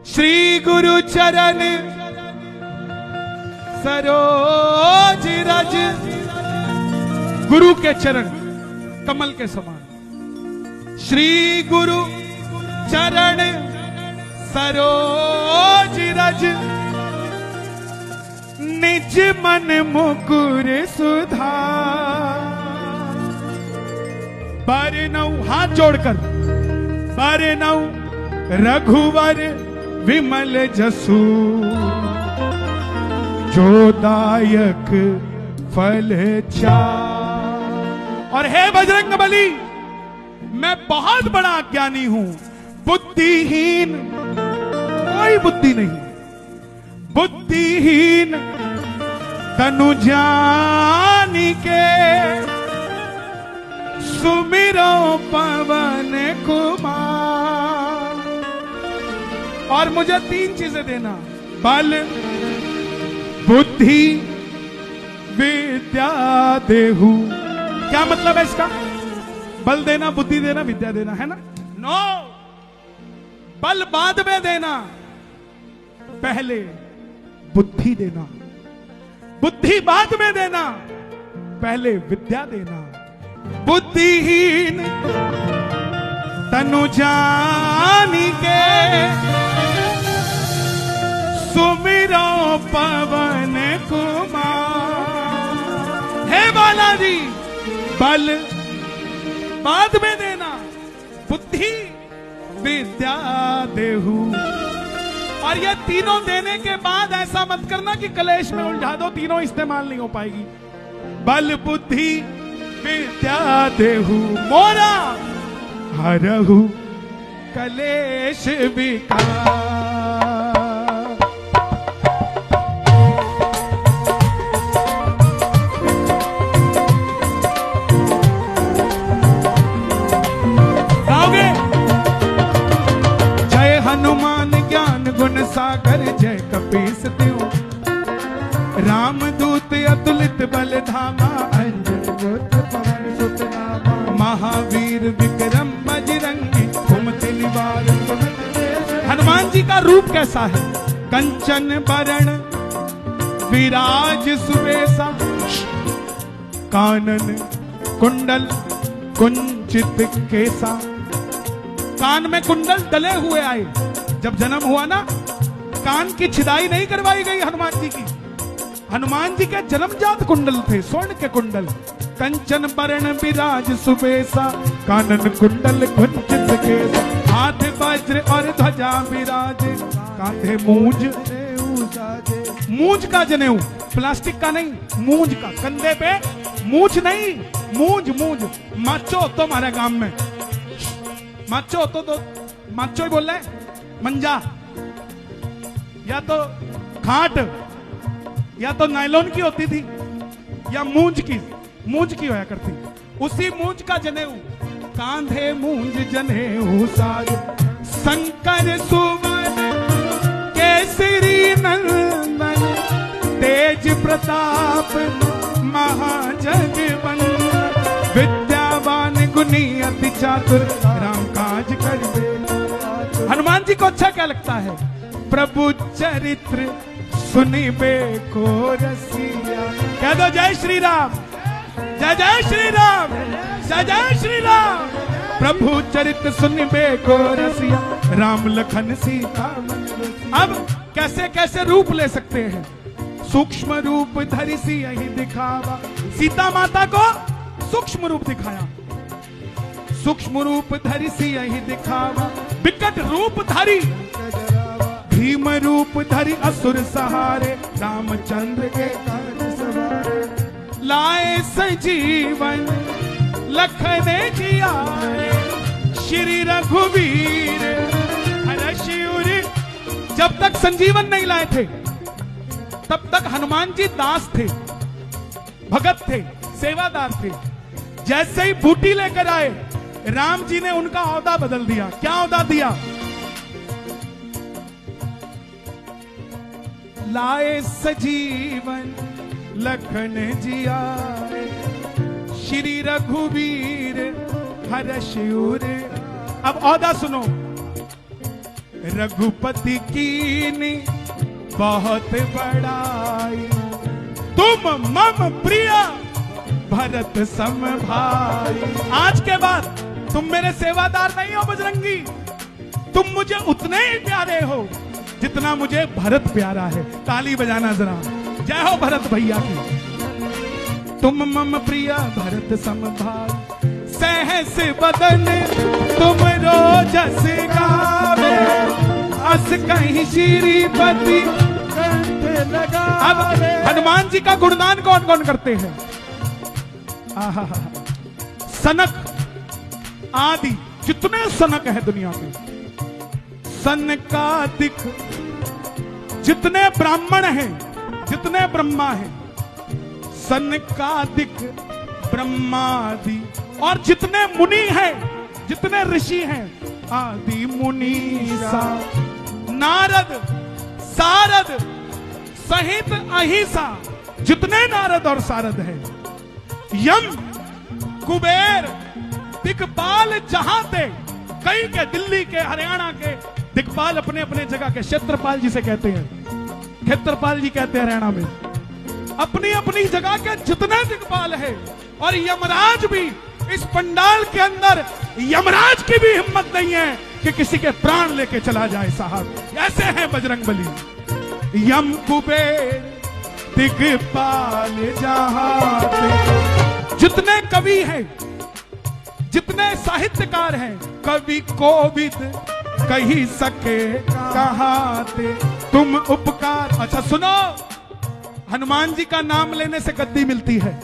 श्री गुरु चरण सरोज रज। गुरु के चरण कमल के समान। श्री गुरु चरण सरोज रज। निज मन मुकुर सुधार। बरनऊ हाथ जोड़कर बरनऊ रघुवर विमल जसु। जो दायक फल चार। और हे बजरंगबली, मैं बहुत बड़ा ज्ञानी हूं, बुद्धिहीन कोई बुद्धि नहीं। बुद्धिहीन तनु जानी के सुमिरो पवन कुमार। और मुझे 3 चीजें देना, बल बुद्धि विद्या देहु। क्या मतलब है इसका? बल देना, बुद्धि देना, विद्या देना, है ना? नो, बल बाद में देना, पहले बुद्धि देना। बुद्धि बाद में देना, पहले विद्या देना। बुद्धिहीन तनु जानी के सुमिरो पवन कुमार। हे बालाजी, बल बाद में देना, बुद्धि विद्या देहु। और ये तीनों देने के बाद ऐसा मत करना कि कलेश में उलझा दो, तीनों इस्तेमाल नहीं हो पाएगी। बल बुद्धि विद्या देहु मोरा हरहु कलेश विकार। सागर जय कपीस त्यों। रामदूत अतुलित बल धामा। महावीर विक्रम बजरंगी घुमति निवार। हनुमान जी का रूप कैसा है? कंचन बरण विराज सुवेशा। कानन कुंडल कुंचित केसा। कान में कुंडल डले हुए आए। जब जन्म हुआ ना, कान की छिदाई नहीं करवाई गई हनुमान जी की। हनुमान जी के जन्मजात कुंडल थे, स्वर्ण के कुंडल। कंचन बरण विराज सुबेसा। कानन कुंडल कुंचित केसा। हाथ वज्र और ध्वजा विराजे। कांधे मूंज मूंज का जनेऊ, प्लास्टिक का नहीं, मूंज का। कंधे पे मूंछ नहीं, मूंज मूंज। माचो तो हमारे गांव में माचो तो माचो ही बोल रहे। मंजा या तो खाट या तो नायलॉन की होती थी या मूंज की होया करती। उसी मूंज का जनेऊ। कांधे मूंज जनेऊ साज। शंकर सुवन केसरी नंदन। तेज प्रताप महाजगवन। विद्यावान गुणी अति चातुर। राम काज करिबे। हनुमान जी को अच्छा क्या लगता है? प्रभु चरित्र सुनिबे को रसिया। कह दो जय श्री राम, जय जय श्री राम, जय जय श्री राम। प्रभु चरित्र सुनिबे को रसिया। राम लखन सीता। अब कैसे कैसे रूप ले सकते हैं? सूक्ष्म रूप धरि सी यही दिखावा। सीता माता को सूक्ष्म रूप दिखाया। सूक्ष्म रूप धरि सी यही दिखावा। विकट रूप धरि भीम रूप धरि असुर सहारे। रामचंद्र के काज सवारे। लाए सजीवन लखन जियारे। श्री रघुवीर हरषिउर। जब तक संजीवन नहीं लाए थे तब तक हनुमान जी दास थे, भगत थे, सेवादार थे। जैसे ही बूटी लेकर आए, राम जी ने उनका औहदा बदल दिया। क्या औहदा दिया? लाए सजीवन लखन जियारे। श्री रघुवीर हरषिउर। अब औहदा सुनो। रघुपति कीनी बहुत बड़ाई। तुम मम प्रिय भरत सम भाई। आज के बाद तुम मेरे सेवादार नहीं हो बजरंगी, तुम मुझे उतने ही प्यारे हो जितना मुझे भरत प्यारा है। ताली बजाना जरा, जय हो भरत भैया की। तुम मम प्रिय भरत सम भाई, सहस बदन तुम रोजस गावे, अस कहीं श्रीपति अब हनुमान जी का गुणगान कौन कौन करते हैं? सनक आदि जितने सनक है दुनिया में, सनकादिक जितने ब्राह्मण हैं, जितने ब्रह्मा हैं, सनकादिक ब्रह्मादि, और जितने मुनि हैं, जितने ऋषि हैं, आदि मुनीसा, नारद सारद सहित अहिसा, जितने नारद और सारद हैं, यम कुबेर दिक्पाल जहां थे, कई के दिल्ली के हरियाणा के दिक्पाल अपने अपने जगह के, क्षेत्रपाल जिसे कहते हैं, क्षेत्रपाल जी कहते हैं हरियाणा में, अपनी अपनी जगह के जितने दिक्पाल है, और यमराज भी इस पंडाल के अंदर, यमराज की भी हिम्मत नहीं है कि किसी के प्राण लेके चला जाए साहब। ऐसे हैं बजरंगबली। यम कुबेर दिक्पाल जहां थे, जितने कवि हैं, जितने साहित्यकार हैं, कवि कोविद कही सके कहाँ थे तुम उपकार। अच्छा सुनो, हनुमान जी का नाम लेने से गद्दी मिलती है।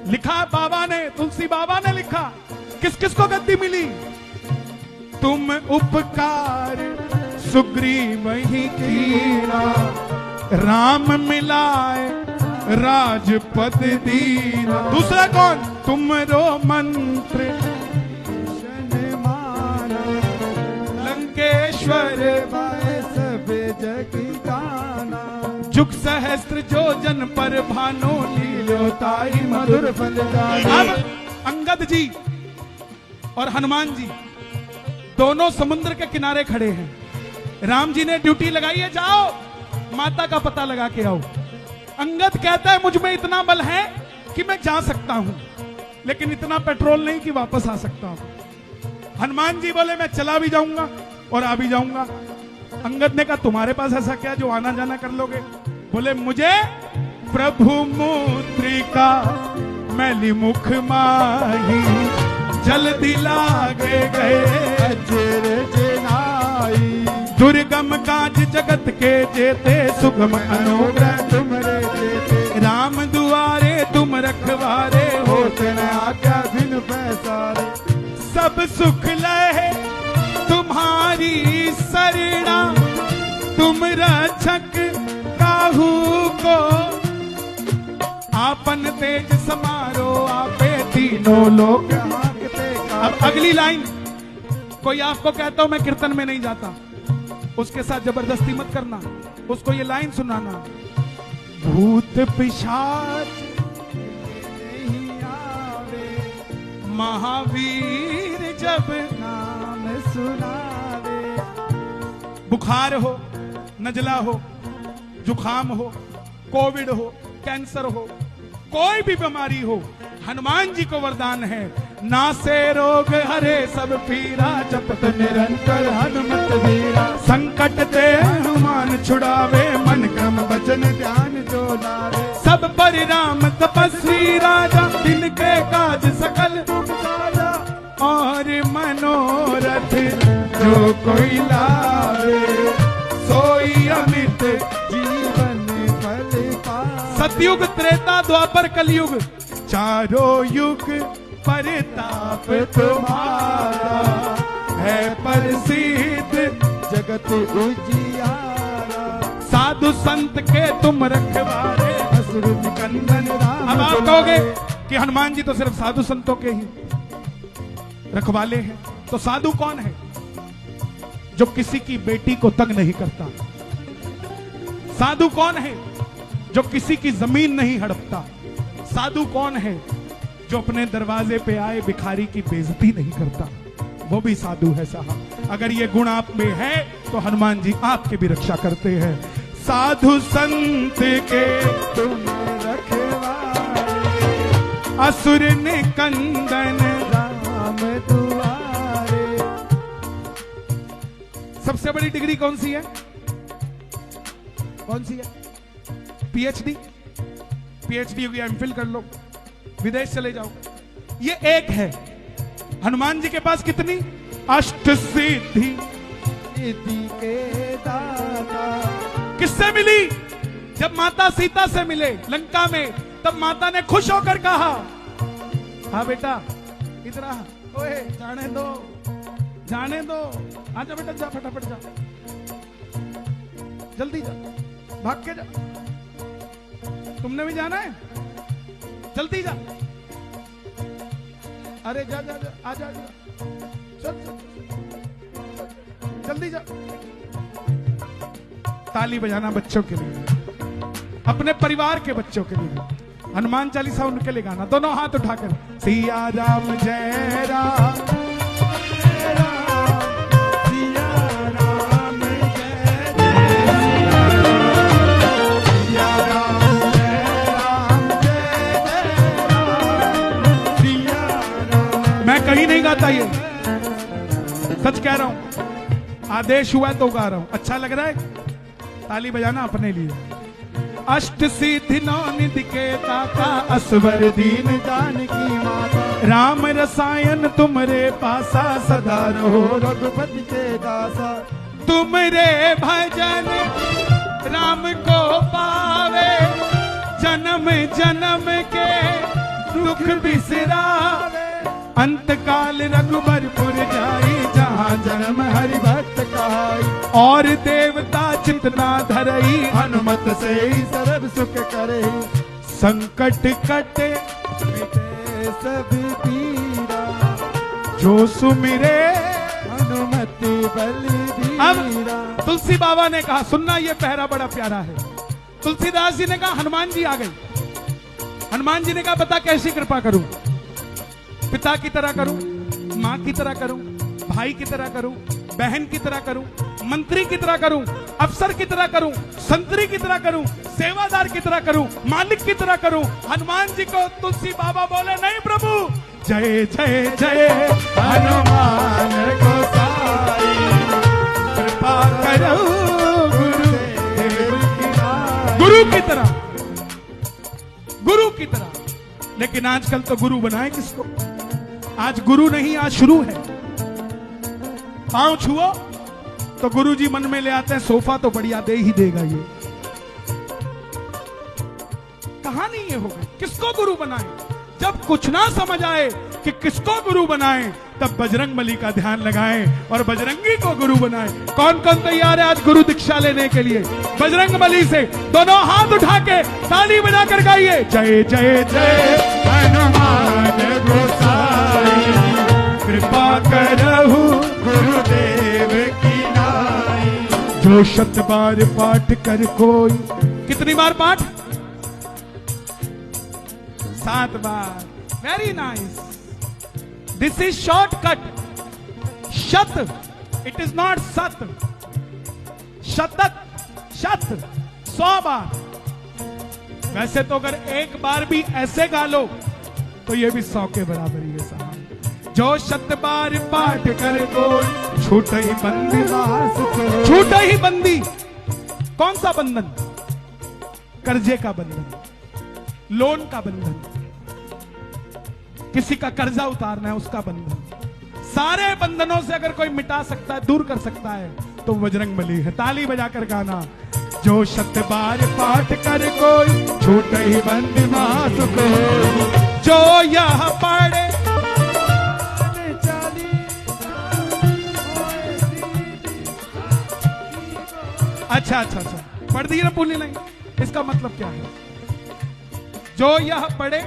लिखा बाबा ने, तुलसी बाबा ने लिखा, किस किस को गद्दी मिली? तुम उपकार सुग्रीव ही कीना, राम मिलाए राजपद दीना। दूसरा कौन? तुमरो मंत्र लंकेश्वर सब जग जाना, जुग सहस्त्र जो जन पर भानो लीलो ताई मधुर फल जाना। अब अंगद जी और हनुमान जी दोनों समुद्र के किनारे खड़े हैं। राम जी ने ड्यूटी लगाई है, जाओ माता का पता लगा के आओ। अंगद कहता है मुझ में इतना बल है कि मैं जा सकता हूं, लेकिन इतना पेट्रोल नहीं कि वापस आ सकता हूं। हनुमान जी बोले मैं चला भी जाऊंगा और आ भी जाऊंगा। अंगद ने कहा तुम्हारे पास ऐसा क्या जो आना जाना कर लोगे? बोले मुझे प्रभु मुद्रिका मैली मुख माही, जल्दी लागे गए अजर जनाई, दुर्गम काज जगत के जेते, सुगम अनुग्रह तुमरे जेते, राम दुआरे तुम रखवारे, होते न आज्ञा बिन पैसारे, सब सुख लहे तुम्हारी सरना, तुम रक्षक काहू को, आपन तेज समारो आपे तीनों लोग हाँकते। अब अगली लाइन, कोई आपको कहता हूं मैं कीर्तन में नहीं जाता, उसके साथ जबरदस्ती मत करना, उसको ये लाइन सुनाना। भूत पिशाच नहीं आवे, महावीर जब नाम सुनावे। बुखार हो, नजला हो, जुखाम हो, कोविड हो, कैंसर हो, कोई भी बीमारी हो, हनुमान जी को वरदान है, नासे रोग हरे सब पीरा, जपत निरंतर हनुमत वीरा, संकट ते हनुमान छुड़ावे, मन क्रम वचन ध्यान जो लावे, सब पर राम तपस्वी राजा, तिनके काज सकल साजा, और मनोरथ जो कोई लावे, सोई अमित जीवन फल पावे। सतयुग त्रेता द्वापर कलयुग, चारों युग परताप तुम्हारा, है प्रसिद्ध जगत उजियारा, साधु संत के तुम रखवारे, असुर निकंदन राम। अब आप कहोगे कि हनुमान जी तो सिर्फ साधु संतों के ही रखवाले हैं, तो साधु कौन है? जो किसी की बेटी को तंग नहीं करता। साधु कौन है? जो किसी की जमीन नहीं हड़पता। साधु कौन है? जो अपने दरवाजे पे आए भिखारी की बेइज्जती नहीं करता, वो भी साधु है साहब। अगर ये गुण आप में है तो हनुमान जी आपकी भी रक्षा करते हैं। साधु संत के तुम रखवारे, असुर निकंदन राम दुआरे। सबसे बड़ी डिग्री कौन सी है? कौन सी है? पीएचडी। पीएचडी होगी, एमफिल कर लो, विदेश चले जाओ। ये एक है। हनुमान जी के पास कितनी? अष्ट सिद्धि। सिद्धि के दाता, किससे मिली? जब माता सीता से मिले लंका में, तब माता ने खुश होकर कहा, हाँ बेटा इधर आ, ओए जाने दो, जाने दो, आजा बेटा, जा फटाफट जा, जल्दी जा, भाग के जा, तुमने भी जाना है, जल्दी जा, अरे जा जा जा, आजा आजा, चल चल, जल्दी जा। ताली बजाना बच्चों के लिए, अपने परिवार के बच्चों के लिए। हनुमान चालीसा उनके लिए गाना, दोनों हाथ उठाकर, सिया राम जय राम, सिया राम जय जय, सिया राम जय राम जय जय राम, सिया राम। मैं कहीं नहीं गाता ये, सच कह रहा हूं, आदेश हुआ तो गा रहा हूं। अच्छा लग रहा है? ताली बजाना अपने लिए। अष्ट सिद्धि नौ निधि के दाता, असवर दीन जानकी माता, राम रसायन तुमरे पासा, सदा रहो रघुपति के दासा। तुमरे भजन राम को पावे, जन्म जन्म के दुख बिसरावे। अंत काल रघुबरपुर जाई, जहाँ जन्म हरि भक्त कहाई। और देवता चितना धरई, हनुमत से ही सर्व सुख करे। संकट कटे मिटे सभी पीरा, जो सुमिरे। हनुमति अब बलबीरा। तुलसी बाबा ने कहा, सुनना ये पहरा बड़ा प्यारा है। तुलसीदास जी ने कहा हनुमान जी आ गए। हनुमान जी ने कहा बता कैसी कृपा करूं? पिता की तरह करूं, मां की तरह करूं, भाई की तरह करूं, बहन की तरह करूं, मंत्री की तरह करूं, अफसर की तरह करूं, संतरी की तरह करूं, सेवादार की तरह करूं, मालिक की तरह करूं? हनुमान जी को तुलसी बाबा बोले, नहीं प्रभु, जय जय जय हनुमान गोसाई, कृपा करो गुरुदेव की नाई। गुरु की तरह, गुरु की तरह। लेकिन आजकल तो गुरु बनाए किसको? आज गुरु नहीं, आज शुरू है। पांव छुओ तो गुरुजी मन में ले आते हैं, सोफा तो बढ़िया दे ही देगा ये। कहानी ये हो गई। किसको गुरु बनाए? जब कुछ ना समझ आए कि किसको गुरु बनाए, तब बजरंगबली का ध्यान लगाएं और बजरंगी को गुरु बनाएं। कौन कौन तैयार है आज गुरु दीक्षा लेने के लिए? बजरंगबली से दोनों हाथ उठा के ताली बजाकर गाइए, जय जय जय हनुमान गोसाई, कृपा करहु गुरुदेव की नाई। जो शत बार पाठ कर कोई। कितनी बार पाठ? 7 बार। Very nice. This is shortcut. शत, इट इज नॉट सत। शतक, शत 100 बार। वैसे तो अगर एक बार भी ऐसे गा लो तो ये भी 100 के बराबर ही है साहब। जो 7 बार पाठ कर कोई, छूट ही बंदी। छूट ही बंदी। कौन सा बंधन? कर्जे का बंधन, लोन का बंधन, किसी का कर्जा उतारना है उसका बंधन। सारे बंधनों से अगर कोई मिटा सकता है, दूर कर सकता है, तो बजरंगबली है। ताली बजाकर गाना, जो 7 बार पाठ कर कोई, छूट ही बंदी मास को। जो यह पढ़े अच्छा अच्छा अच्छा, पढ़ दी ना पूरी लाइन। इसका मतलब क्या है? जो यह पढ़े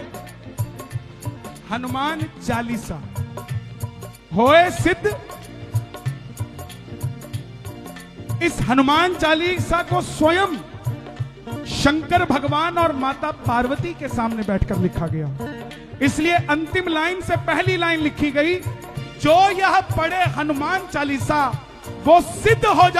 हनुमान चालीसा, होए सिद्ध। इस हनुमान चालीसा को स्वयं शंकर भगवान और माता पार्वती के सामने बैठकर लिखा गया। इसलिए अंतिम लाइन से पहली लाइन लिखी गई, जो यह पढ़े हनुमान चालीसा वो सिद्ध हो जाए।